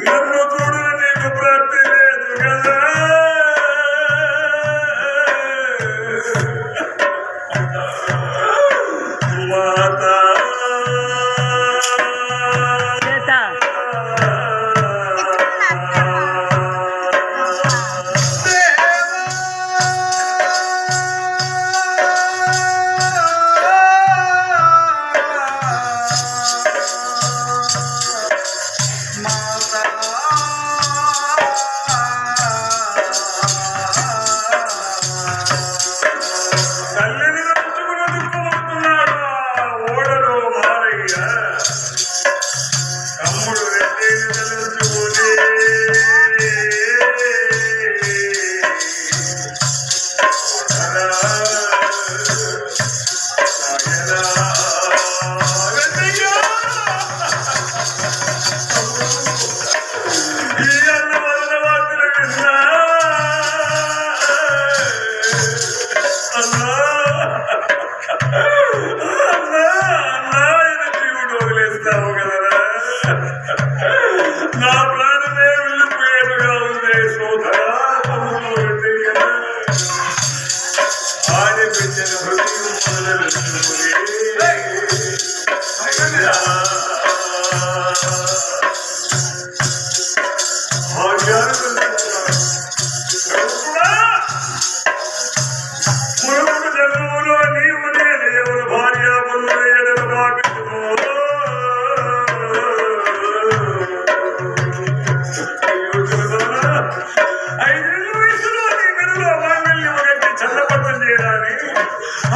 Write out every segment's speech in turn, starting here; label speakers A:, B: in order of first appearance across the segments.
A: నన్ను చూడు నీకు ప్రాప్తి లేదు కదా మాతా నా ప్రాణమే వెళ్ళిపోయేట్టుగా ఉంది సోదరా ఆయన పెట్టిన హృదయం మొదలుకొని మునుపు జన్మములో నీవు నేను ఎవరు భార్య ఎడలు భావించుమో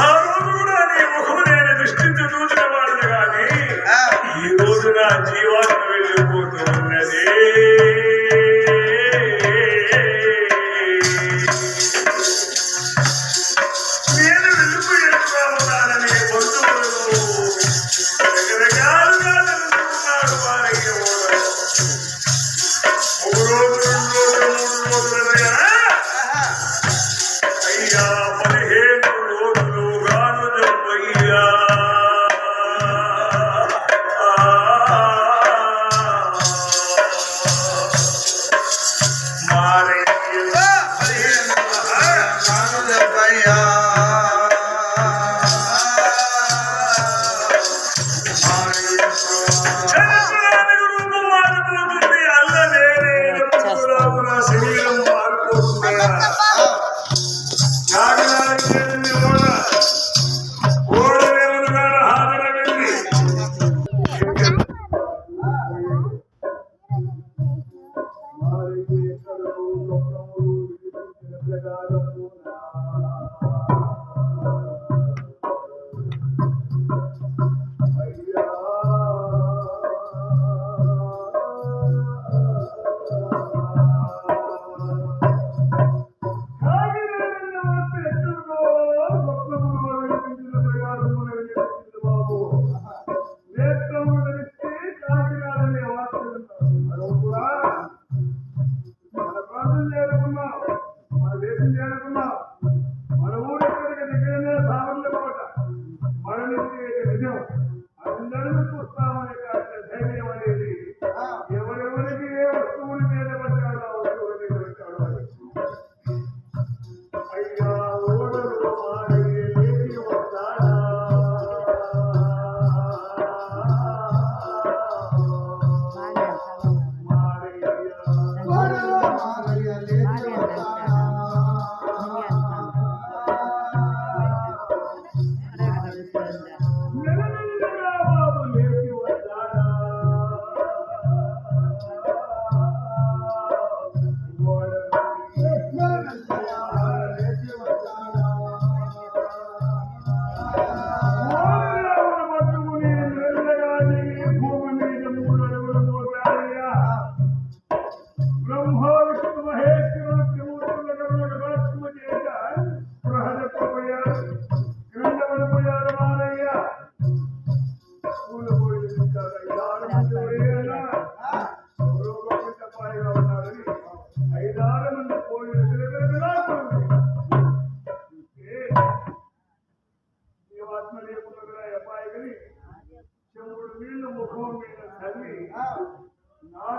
A: ఆ రోజు కూడా నీ ముఖము నేను దృష్టించి చూసిన వాడిని కానీ ఈ రోజు నా జీవాత్మ వెళ్ళిపోతూ ఉన్నది నేను వెళ్ళిపోయేట్టుగా ఉన్నానని బంధువులు రకరకాలుగా తెలుసుకున్నాడు వారికి ఒక రోజు 2 రోజులు 3 రోజులుగా అయ్యా 15 రోజులు గాను చెప్పయ్యా రూపం మారిపోతుంది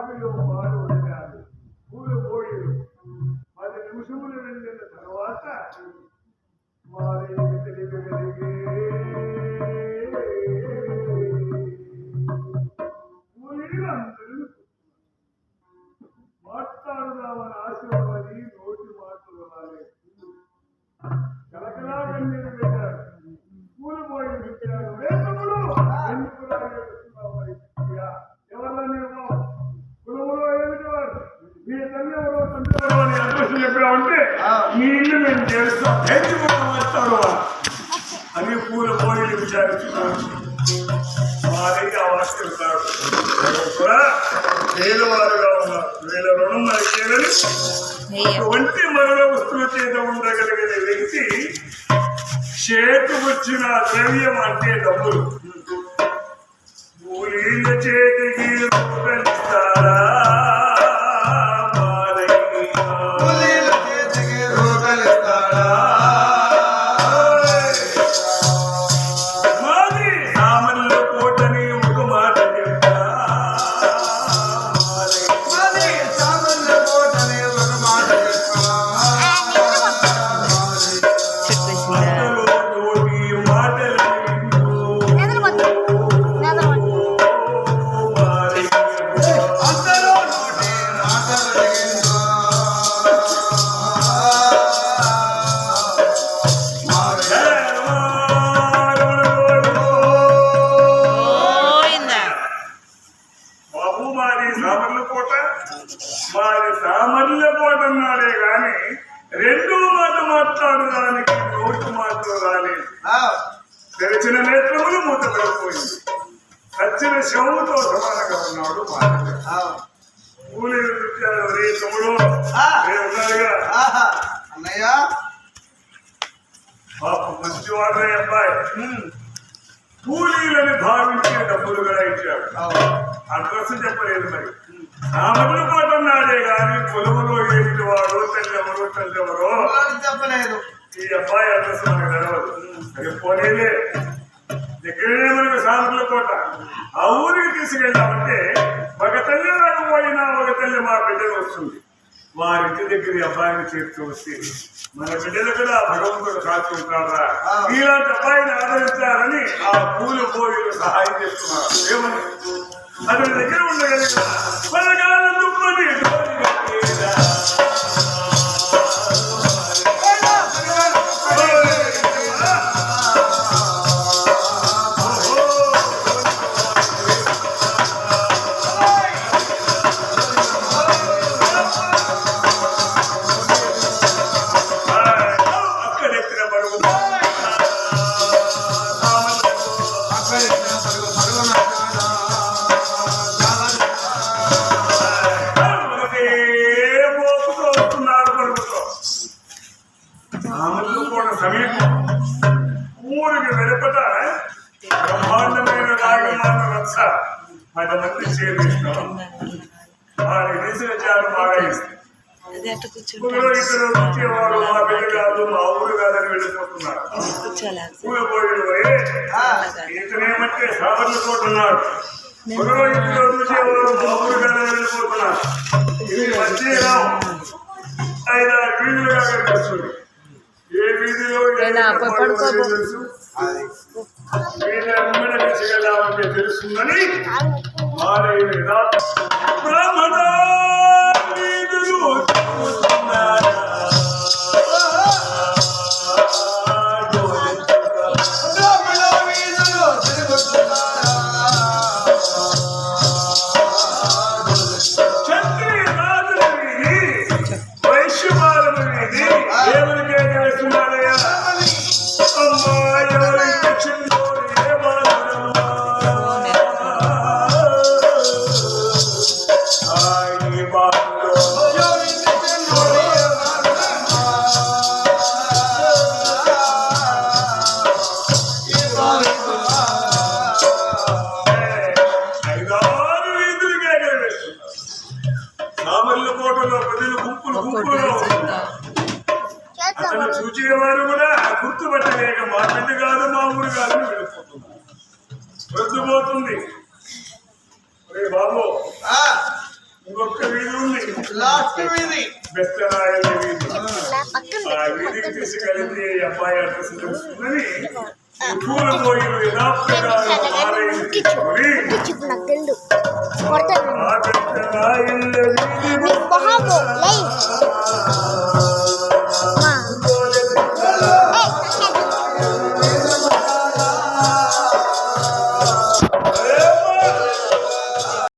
A: బావిలో పాలు వదిలారు. పూలు పోయి 10 నిమిషములు వెళ్ళిన తర్వాత మారేవి తెలియగలిగే పూలీలందరూ మాట్లాడుదామని ఆశీర్వాది నోటి మాటలు రాలేదు. కలకలా కన్నీరు పెట్టారు. పూలు పోయి పెట్టారు. ఎందుకు ఎవరన్నా కులములో ఏమిటి వారు మీ తల్లి ఎవరో సంతానం అని అడ్రస్ చెప్పామంటే మీ ఇల్లు మేము చేస్తాం ఎందుకు మాట్లాడు అని పూల పోయిలు విచారించుకున్నాడు. వారికి ఆవాసిస్తాడు కూడా పేదవారుగా ఉన్నారు. వీళ్ళ రుణం నరికేదని అటువంటి మరణ వస్తువుల చేత ఉండగలిగిన వ్యక్తి చేతికి వచ్చిన ద్రవ్యం అంటే డబ్బులు పూలీల చేతికి రూపలిస్తారా మాది సామర్ల కోటని ఒక మాట చెప్తా సామర్లకోట అన్నాడే గాని రెండో మాట మాట్లాడడానికి నోటు మాటలు రాలేదు. తెరిచిన నేత్రములు మూతపడిపోయింది. చచ్చిన శవముతో సమానంగా ఉన్నాడు పూలీలు చూశారు. రే తమ్ముడు ఉన్నారుగా
B: అన్నయ్య
A: మంచివాడే అబ్బాయి కూలీలని భావించే డబ్బులుగా ఇచ్చాడు. అడ్రస్ చెప్పలేదు. మరి సామర్ల కోట అన్నాడే గాని పొలములో ఏమిటి వాడు తల్లెవరో
B: చెప్పలేదు.
A: ఈ అబ్బాయి అడ్రస్ మనకు తెలవదు. పోనీలే దగ్గరనే మనకు సామర్ల కోట. ఆ ఊరికి తీసుకెళ్ళామంటే ఒక తల్లి రాకపోయినా ఒక తల్లి మా బిడ్డలు వస్తుంది. వారింటి దగ్గర ఈ అబ్బాయిని చేర్చి వస్తే మన బిడ్డలు కూడా భగవంతుడు కాచుకుంటారా ఇలాంటి అబ్బాయిని ఆదరించాలని ఆ పూలు పోయిలు సహాయం చేస్తున్నారు. ఏమని అతని దగ్గర ఉండగలిగిన సమీపం ఊరికి వెలుపట బ్రహ్మాండమైన నాగమాన రక్ష 10 మంది చేరిస్తాం. వారి విసిరచారు బాగా ఇద్దరు వచ్చేవారు మా బిడ్డ కాదు మా ఊరు కాదని వెళ్ళిపోతున్నారు. ఇతనేమంటే సామర్ల కోట ఉన్నాడు. ఒకరో ఇంట్లో చూసేవారు మా ఊరు కాదని వెళ్ళిపోతున్నారు. ఇది మధ్య 5-6 వీధులుగా కనిపిస్తుంది. ఏ వీధిలో తెలుసు చేయగలమంటే తెలుస్తుందని బ్రాహ్మణ వీధులు అతను చూచేవారు కూడా గుర్తుపట్టలేక మా బిడ్డ కాదు మా ఊరు కాదు వెళ్ళిపోతున్నారు. వృద్ధిపోతుంది. బాబు
B: లాస్ట్ వీధి
A: బెస్తరాయల వీధి.
C: ఇలా పక్కన
A: ఆ వీధికి తీసుకెళ్తే ఈ అబ్బాయి అడ్రస్ తెలుస్తుందని ఈ పూల పోయిన యథాప్రకారం ఆలయం తీసుకొని
C: ఇప్పుడు నాకు తెలుసు కొడతాను
A: ఆ బెస్తరాయల వీధి
C: మొహము లై